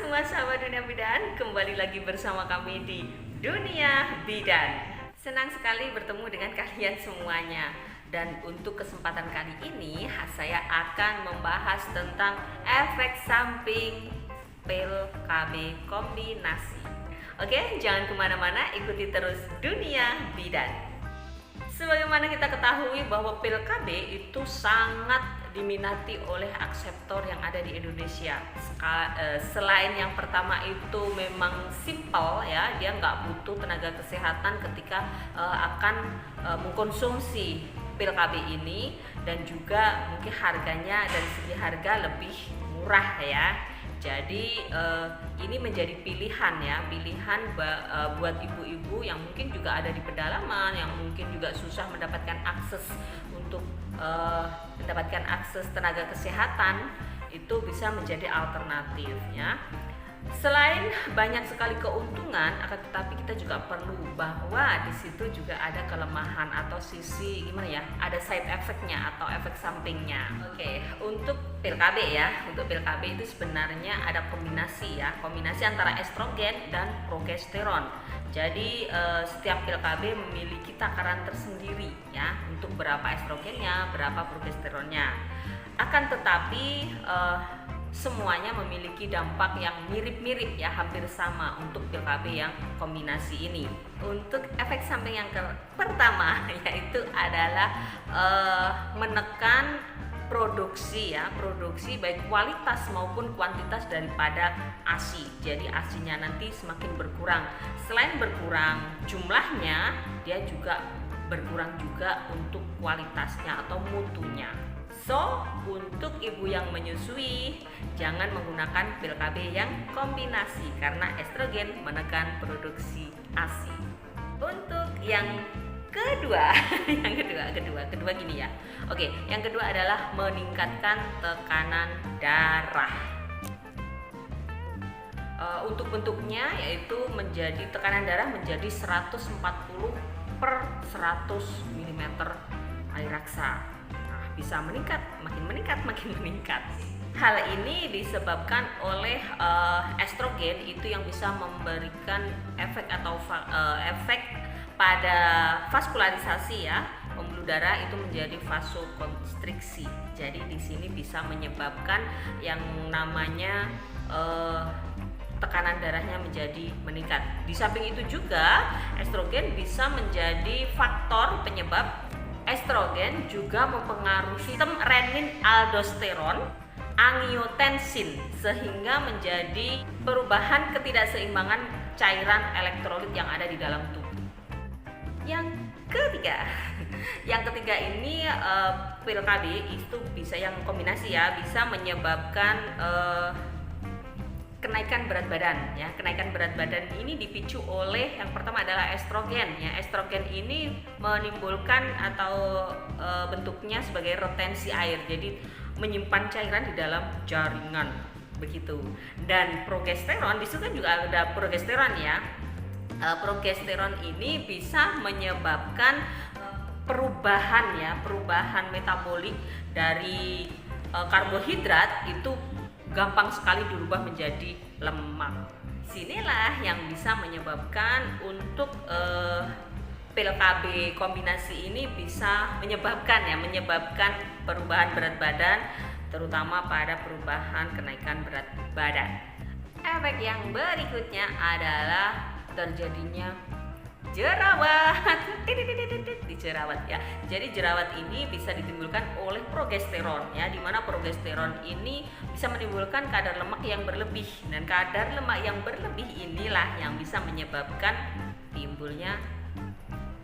semua sahabat Dunia Bidan, kembali lagi bersama kami di Dunia Bidan. Senang sekali bertemu dengan kalian semuanya. Dan untuk kesempatan kali ini saya akan membahas tentang efek samping pil KB kombinasi. Oke, jangan kemana-mana, ikuti terus Dunia Bidan. Sebagaimana kita ketahui bahwa pil KB itu sangat diminati oleh akseptor yang ada di Indonesia. Selain yang pertama itu memang simple ya, dia nggak butuh tenaga kesehatan ketika akan mengkonsumsi pil KB ini, dan juga mungkin harganya dari segi harga lebih murah ya. Jadi ini menjadi pilihan ya, buat ibu-ibu yang mungkin juga ada di pedalaman, yang mungkin juga susah mendapatkan akses untuk mendapatkan akses tenaga kesehatan, itu bisa menjadi alternatifnya. Selain banyak sekali keuntungan, akan tetapi kita juga perlu bahwa di situ juga ada kelemahan atau sisi gimana ya, ada side effect-nya atau efek sampingnya. Oke, untuk pil KB ya, untuk pil KB itu sebenarnya ada kombinasi antara estrogen dan progesteron. Jadi setiap pil KB memiliki takaran tersendiri ya, untuk berapa estrogennya, berapa progesteronnya. Akan tetapi semuanya memiliki dampak yang mirip-mirip ya, hampir sama untuk pil KB yang kombinasi ini. Untuk efek samping yang pertama yaitu adalah menekan produksi baik kualitas maupun kuantitas daripada ASI. Jadi ASINya nanti semakin berkurang. Selain berkurang jumlahnya, dia juga berkurang juga untuk kualitasnya atau mutunya. So, untuk ibu yang menyusui, jangan menggunakan pil KB yang kombinasi karena estrogen menekan produksi ASI. Untuk yang kedua, kedua gini ya. Oke, yang kedua adalah meningkatkan tekanan darah. Untuk bentuknya yaitu menjadi tekanan darah menjadi 140 per 100 mm air raksa. Bisa meningkat, makin meningkat. Hal ini disebabkan oleh estrogen itu yang bisa memberikan efek atau efek pada vaskularisasi ya, pembuluh darah itu menjadi vasokonstriksi. Jadi di sini bisa menyebabkan yang namanya tekanan darahnya menjadi meningkat. Di samping itu juga estrogen bisa menjadi faktor penyebab. Estrogen juga mempengaruhi sistem renin aldosteron, angiotensin, sehingga menjadi perubahan ketidakseimbangan cairan elektrolit yang ada di dalam tubuh. Yang ketiga ini pil KB itu bisa yang kombinasi ya, bisa menyebabkan kenaikan berat badan ya. Kenaikan berat badan ini dipicu oleh yang pertama adalah estrogen ya. Estrogen ini menimbulkan atau bentuknya sebagai retensi air, jadi menyimpan cairan di dalam jaringan begitu. Dan progesteron, di situ kan juga ada progesteron ya. Progesteron ini bisa menyebabkan perubahan metabolik dari karbohidrat itu gampang sekali dirubah menjadi lemak. Sinilah yang bisa menyebabkan untuk pil KB kombinasi ini bisa menyebabkan perubahan berat badan, terutama pada perubahan kenaikan berat badan. Efek yang berikutnya adalah terjadinya jerawat di jerawat ya. Jadi jerawat ini bisa ditimbulkan oleh progesteron ya, dimana progesteron ini bisa menimbulkan kadar lemak yang berlebih, dan kadar lemak yang berlebih inilah yang bisa menyebabkan timbulnya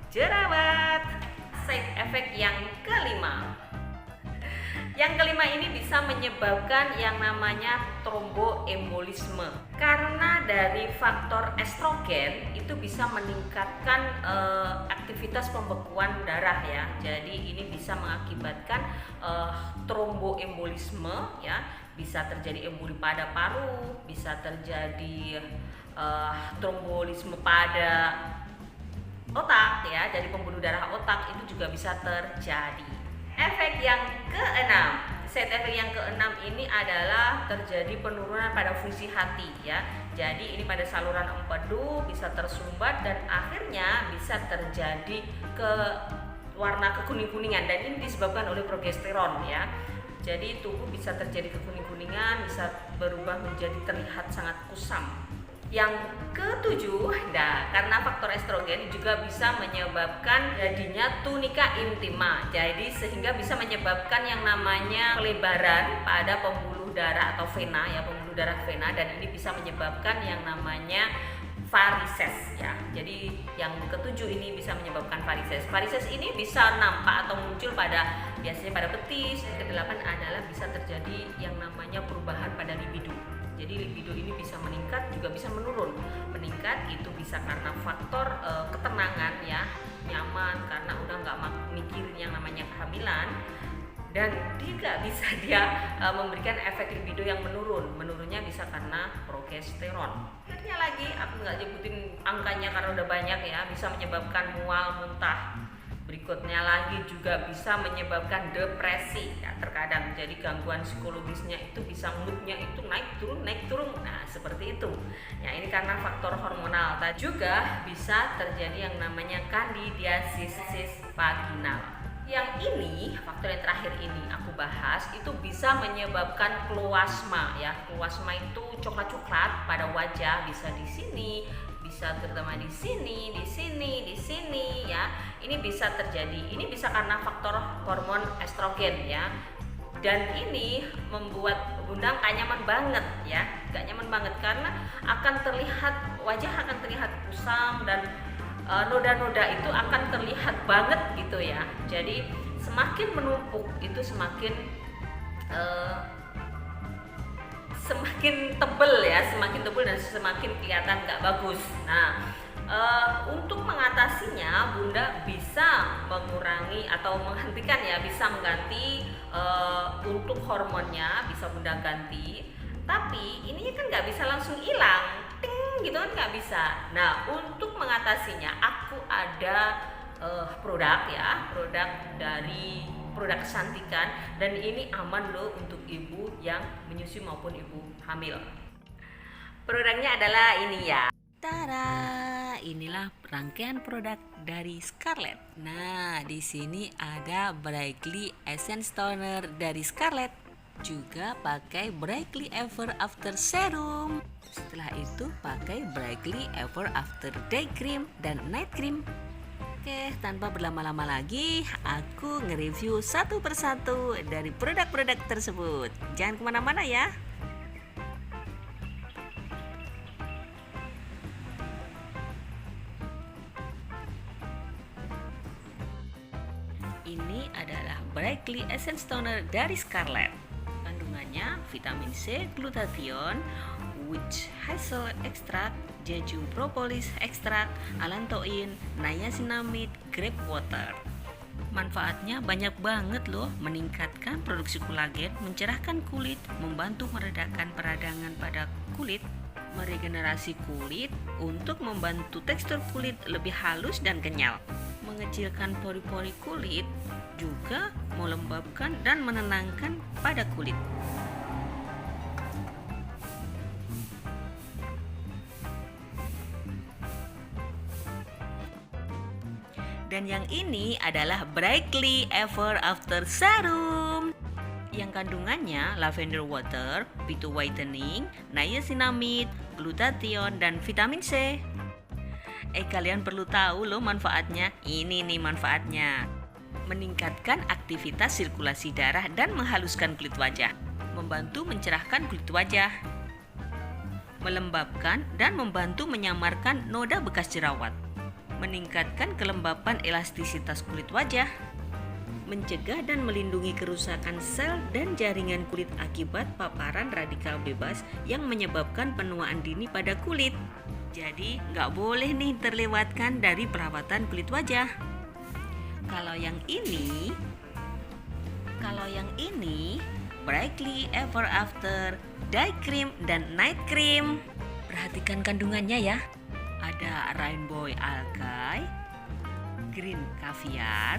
jerawat. Side effect yang kelima ini bisa menyebabkan yang namanya tromboembolisme, karena dari faktor estrogen itu bisa meningkatkan aktivitas pembekuan darah ya. Jadi ini bisa mengakibatkan tromboembolisme ya, bisa terjadi emboli pada paru, bisa terjadi trombolisme pada otak ya, jadi pembuluh darah otak itu juga bisa terjadi. Efek yang keenam, Side effect yang keenam ini adalah terjadi penurunan pada fungsi hati ya. Jadi ini pada saluran empedu bisa tersumbat dan akhirnya bisa terjadi ke warna kekuning-kuningan, dan ini disebabkan oleh progesteron ya. Jadi tubuh bisa terjadi kekuning-kuningan, bisa berubah menjadi terlihat sangat kusam. Yang ketujuh, karena faktor estrogen juga bisa menyebabkan jadinya tunika intima. Jadi sehingga bisa menyebabkan yang namanya pelebaran pada pembuluh darah atau vena ya, pembuluh darah vena, dan ini bisa menyebabkan yang namanya varises ya. Jadi yang ketujuh ini bisa menyebabkan varises. Varises ini bisa nampak atau muncul biasanya pada betis. Yang kedelapan adalah bisa terjadi yang namanya perubahan pada libido. Jadi libido ini bisa meningkat juga bisa menurun. Meningkat itu bisa karena faktor ketenangan ya, nyaman karena udah nggak mikirin yang namanya kehamilan, dan juga bisa dia memberikan efek libido yang menurun. Menurunnya bisa karena progesteron. Akhirnya lagi aku nggak nyebutin angkanya karena udah banyak ya, bisa menyebabkan mual, muntah. Berikutnya lagi juga bisa menyebabkan depresi ya, terkadang jadi gangguan psikologisnya itu bisa moodnya itu naik turun. Nah seperti itu ya, ini karena faktor hormonal. Juga bisa terjadi yang namanya candidiasis vaginal. Yang ini, faktor yang terakhir ini aku bahas, itu bisa menyebabkan kloasma ya. Kloasma itu coklat-coklat pada wajah, bisa di sini, bisa terutama di sini ya. Ini bisa terjadi. Ini bisa karena faktor hormon estrogen ya. Dan ini membuat bunda gak nyaman banget ya. Gak nyaman banget karena wajah akan terlihat kusam, dan noda-noda itu akan terlihat banget gitu ya. Jadi semakin menumpuk itu semakin tebel ya, semakin tebel dan semakin kelihatan gak bagus. Nah untuk mengatasinya bunda bisa mengurangi atau menghentikan ya, bisa mengganti untuk hormonnya bisa bunda ganti, tapi ini kan nggak bisa langsung hilang gitu kan, nggak bisa. Nah untuk mengatasinya aku ada produk dari produk kecantikan, dan ini aman loh untuk ibu yang menyusui maupun ibu hamil. Produknya adalah ini ya. Tada, inilah rangkaian produk dari Scarlett. Nah, di sini ada Brightly Essence Toner dari Scarlett. Juga pakai Brightly Ever After Serum. Setelah itu pakai Brightly Ever After Day Cream dan Night Cream. Oke, tanpa berlama-lama lagi, aku nge-review satu persatu dari produk-produk tersebut. Jangan kemana-mana ya. Ini adalah Brightly Essence Toner dari Scarlett. Kandungannya vitamin C, glutathione, witch hazel extract, jeju propolis extract, allantoin, niacinamide, grape water. Manfaatnya banyak banget loh, meningkatkan produksi kolagen, mencerahkan kulit, membantu meredakan peradangan pada kulit, meregenerasi kulit, untuk membantu tekstur kulit lebih halus dan kenyal, mengecilkan pori-pori kulit, juga melembabkan dan menenangkan pada kulit. Dan yang ini adalah Brightly Ever After Serum yang kandungannya lavender water, phyto whitening, niacinamide, glutathione, dan vitamin C. Kalian perlu tahu loh manfaatnya. Ini nih manfaatnya. Meningkatkan aktivitas sirkulasi darah dan menghaluskan kulit wajah. Membantu mencerahkan kulit wajah. Melembabkan dan membantu menyamarkan noda bekas jerawat. Meningkatkan kelembapan elastisitas kulit wajah. Mencegah dan melindungi kerusakan sel dan jaringan kulit akibat paparan radikal bebas yang menyebabkan penuaan dini pada kulit. Jadi nggak boleh nih terlewatkan dari perawatan kulit wajah. Kalau yang ini Brightly Ever After Day Cream dan Night Cream. Perhatikan kandungannya ya. Ada rainbow algae, green caviar,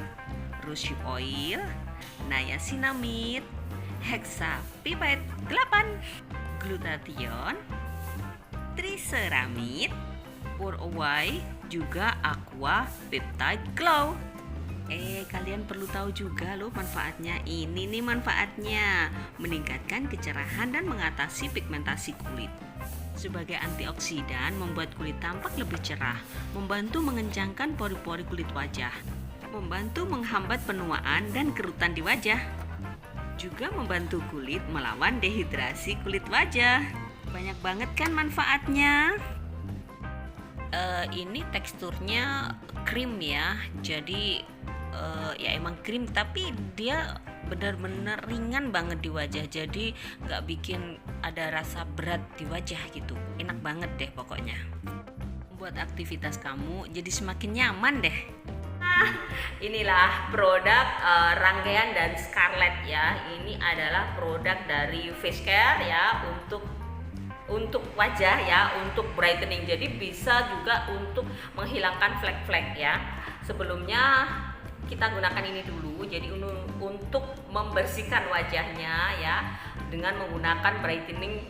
rose oil, niacinamide, hexapeptide 8, glutathione, triceramide, Pure-White, juga Aqua Peptide Glow. Kalian perlu tahu juga loh manfaatnya. Ini nih manfaatnya, meningkatkan kecerahan dan mengatasi pigmentasi kulit. Sebagai antioksidan, membuat kulit tampak lebih cerah, membantu mengencangkan pori-pori kulit wajah, membantu menghambat penuaan dan kerutan di wajah, juga membantu kulit melawan dehidrasi kulit wajah. Banyak banget kan manfaatnya. Ini teksturnya krim ya, jadi ya emang krim, tapi dia benar-benar ringan banget di wajah, jadi nggak bikin ada rasa berat di wajah gitu. Enak banget deh pokoknya, buat aktivitas kamu jadi semakin nyaman deh. Inilah produk rangkaian dari Scarlett ya. Ini adalah produk dari face care ya, untuk wajah ya, untuk brightening. Jadi bisa juga untuk menghilangkan flek-flek ya. Sebelumnya kita gunakan ini dulu, jadi untuk membersihkan wajahnya ya, dengan menggunakan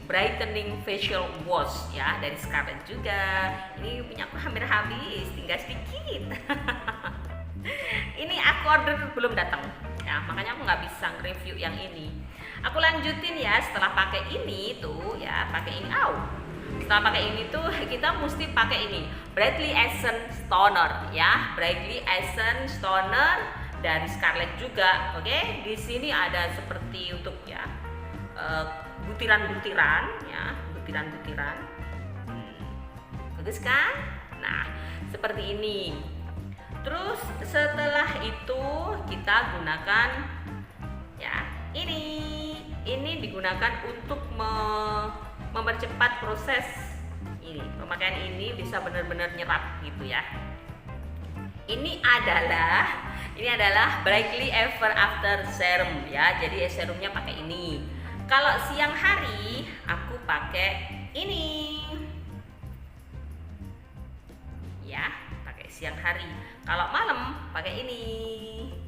brightening facial wash ya dari Scarlett juga. Ini punya aku hampir habis, tinggal sedikit. Ini aku order belum datang ya, makanya aku nggak bisa review yang ini. Aku lanjutin ya, setelah pakai ini tuh ya, pakai ini. Setelah pakai ini tuh kita mesti pakai ini, Brightly Essence Toner ya, Brightly Essence Toner dari Scarlett juga. Oke, di sini ada seperti untuk ya butiran-butiran ya, butiran-butiran. Bagus kan? Nah, seperti ini. Terus setelah itu kita gunakan ya ini digunakan untuk mempercepat proses ini. Pemakaian ini bisa benar-benar nyerap gitu ya. Ini adalah Brightly Ever After Serum ya. Jadi serumnya pakai ini. Kalau siang hari aku pakai ini. Ya, pakai siang hari. Kalau malam pakai ini.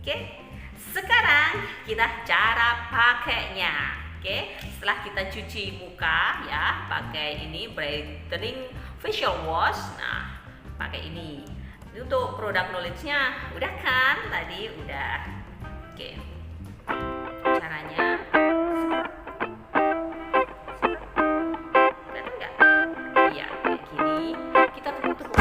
Oke. Sekarang kita cara pakainya. Oke, setelah kita cuci muka ya, pakai ini brightening facial wash. Nah, pakai ini. Untuk produk knowledge-nya udah kan? Tadi udah. Oke. Caranya kelihatan nggak? Iya, kayak gini. Kita tepuk-tepuk.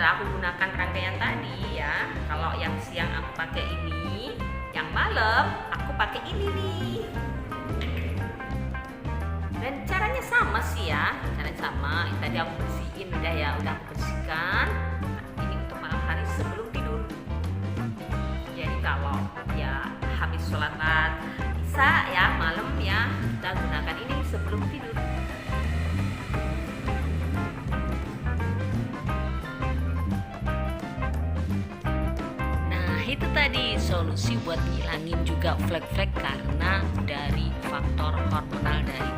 setelah aku gunakan rangkaian tadi ya, kalau yang siang aku pakai ini, yang malam aku pakai ini nih. Dan caranya sama sih ya, caranya sama. Tadi aku bersihin udah aku bersihkan. Ini untuk malam hari sebelum tidur. Jadi kalau ya habis sholat isya ya malam ya, kita gunakan ini sebelum tidur. Nah itu tadi solusi buat ngilangin juga flek-flek karena dari faktor hormonal dari